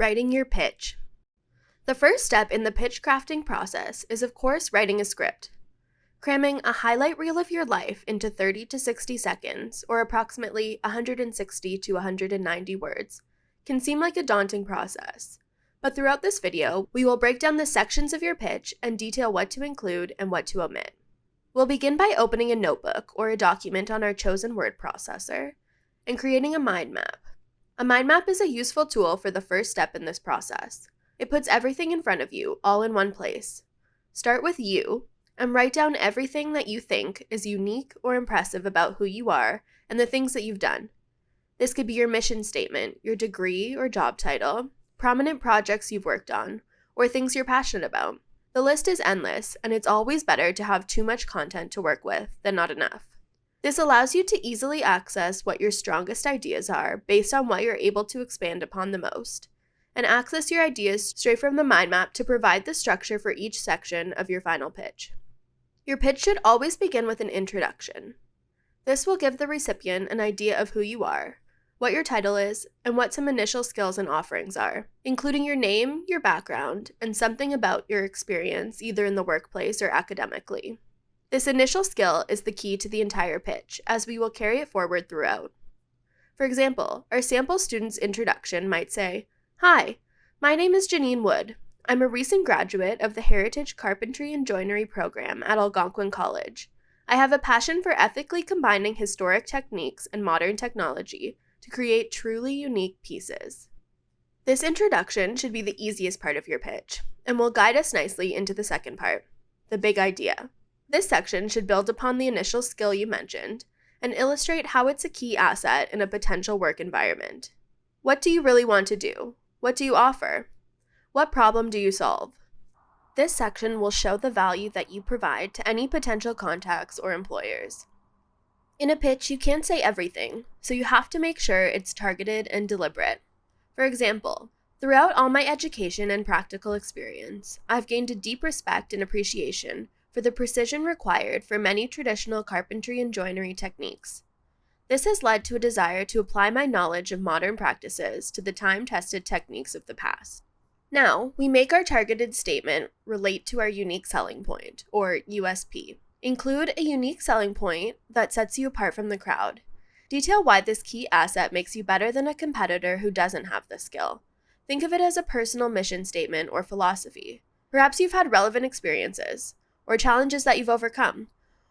Writing your pitch. The first step in the pitch crafting process is, of course, writing a script. Cramming a highlight reel of your life into 30 to 60 seconds, or approximately 160 to 190 words, can seem like a daunting process. But throughout this video, we will break down the sections of your pitch and detail what to include and what to omit. We'll begin by opening a notebook or a document on our chosen word processor and creating a mind map. A mind map is a useful tool for the first step in this process. It puts everything in front of you, all in one place. Start with you, and write down everything that you think is unique or impressive about who you are and the things that you've done. This could be your mission statement, your degree or job title, prominent projects you've worked on, or things you're passionate about. The list is endless, and it's always better to have too much content to work with than not enough. This allows you to easily access what your strongest ideas are based on what you're able to expand upon the most, and access your ideas straight from the mind map to provide the structure for each section of your final pitch. Your pitch should always begin with an introduction. This will give the recipient an idea of who you are, what your title is, and what some initial skills and offerings are, including your name, your background, and something about your experience either in the workplace or academically. This initial skill is the key to the entire pitch, as we will carry it forward throughout. For example, our sample student's introduction might say, "Hi, my name is Janine Wood. I'm a recent graduate of the Heritage Carpentry and Joinery program at Algonquin College. I have a passion for ethically combining historic techniques and modern technology to create truly unique pieces." This introduction should be the easiest part of your pitch, and will guide us nicely into the second part, the big idea. This section should build upon the initial skill you mentioned and illustrate how it's a key asset in a potential work environment. What do you really want to do? What do you offer? What problem do you solve? This section will show the value that you provide to any potential contacts or employers. In a pitch, you can't say everything, so you have to make sure it's targeted and deliberate. For example, throughout all my education and practical experience, I've gained a deep respect and appreciation for the precision required for many traditional carpentry and joinery techniques. This has led to a desire to apply my knowledge of modern practices to the time-tested techniques of the past. Now, we make our targeted statement relate to our unique selling point, or USP. Include a unique selling point that sets you apart from the crowd. Detail why this key asset makes you better than a competitor who doesn't have this skill. Think of it as a personal mission statement or philosophy. Perhaps you've had relevant experiences, or challenges that you've overcome,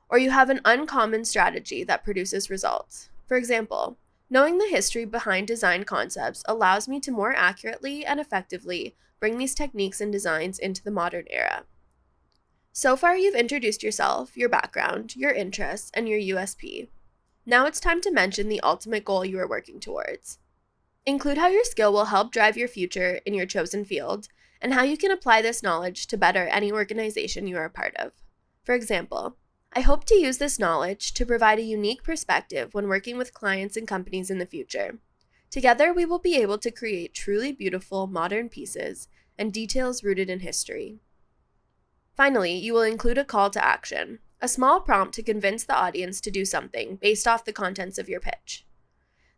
or you have an uncommon strategy that produces results. For example, knowing the history behind design concepts allows me to more accurately and effectively bring these techniques and designs into the modern era. So far, you've introduced yourself, your background, your interests, and your USP. Now it's time to mention the ultimate goal you are working towards. Include how your skill will help drive your future in your chosen field, and how you can apply this knowledge to better any organization you are a part of. For example, I hope to use this knowledge to provide a unique perspective when working with clients and companies in the future. Together, we will be able to create truly beautiful modern pieces and details rooted in history. Finally, you will include a call to action, a small prompt to convince the audience to do something based off the contents of your pitch.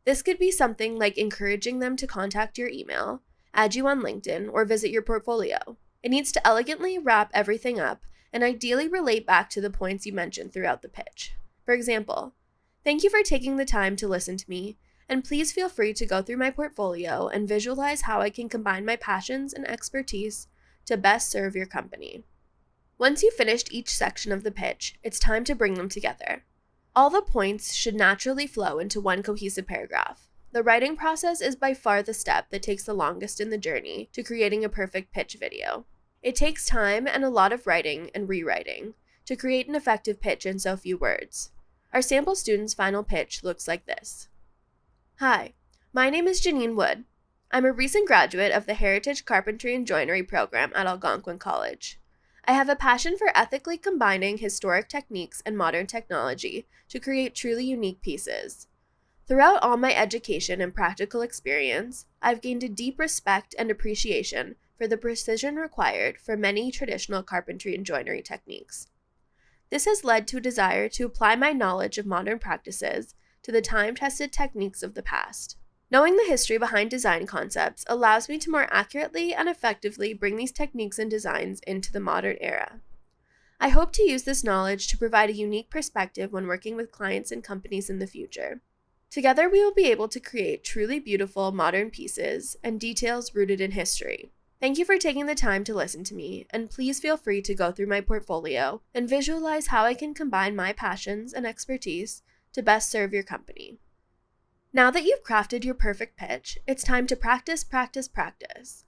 This could be something like encouraging them to contact your email, add you on LinkedIn, or visit your portfolio. It needs to elegantly wrap everything up and ideally relate back to the points you mentioned throughout the pitch. For example, "Thank you for taking the time to listen to me, and please feel free to go through my portfolio and visualize how I can combine my passions and expertise to best serve your company." Once you've finished each section of the pitch, it's time to bring them together. All the points should naturally flow into one cohesive paragraph. The writing process is by far the step that takes the longest in the journey to creating a perfect pitch video. It takes time and a lot of writing and rewriting to create an effective pitch in so few words. Our sample student's final pitch looks like this. "Hi, my name is Janine Wood. I'm a recent graduate of the Heritage Carpentry and Joinery program at Algonquin College. I have a passion for ethically combining historic techniques and modern technology to create truly unique pieces. Throughout all my education and practical experience, I've gained a deep respect and appreciation for the precision required for many traditional carpentry and joinery techniques. This has led to a desire to apply my knowledge of modern practices to the time-tested techniques of the past. Knowing the history behind design concepts allows me to more accurately and effectively bring these techniques and designs into the modern era. I hope to use this knowledge to provide a unique perspective when working with clients and companies in the future. Together, we will be able to create truly beautiful modern pieces and details rooted in history. Thank you for taking the time to listen to me, and please feel free to go through my portfolio and visualize how I can combine my passions and expertise to best serve your company. Now that you've crafted your perfect pitch, it's time to practice, practice, practice.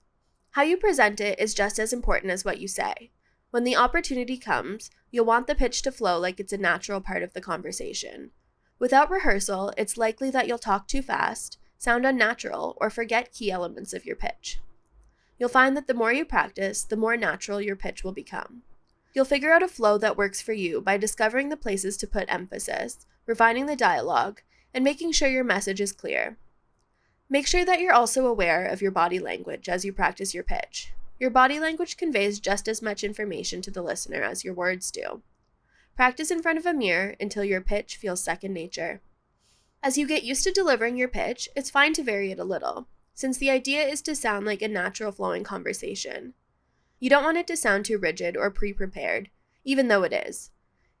How you present it is just as important as what you say. When the opportunity comes, you'll want the pitch to flow like it's a natural part of the conversation. Without rehearsal, it's likely that you'll talk too fast, sound unnatural, or forget key elements of your pitch. You'll find that the more you practice, the more natural your pitch will become. You'll figure out a flow that works for you by discovering the places to put emphasis, refining the dialogue, and making sure your message is clear. Make sure that you're also aware of your body language as you practice your pitch. Your body language conveys just as much information to the listener as your words do. Practice in front of a mirror until your pitch feels second nature. As you get used to delivering your pitch, it's fine to vary it a little, since the idea is to sound like a natural flowing conversation. You don't want it to sound too rigid or pre-prepared, even though it is.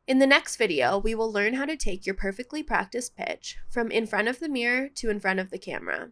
In the next video, we will learn how to take your perfectly practiced pitch from in front of the mirror to in front of the camera.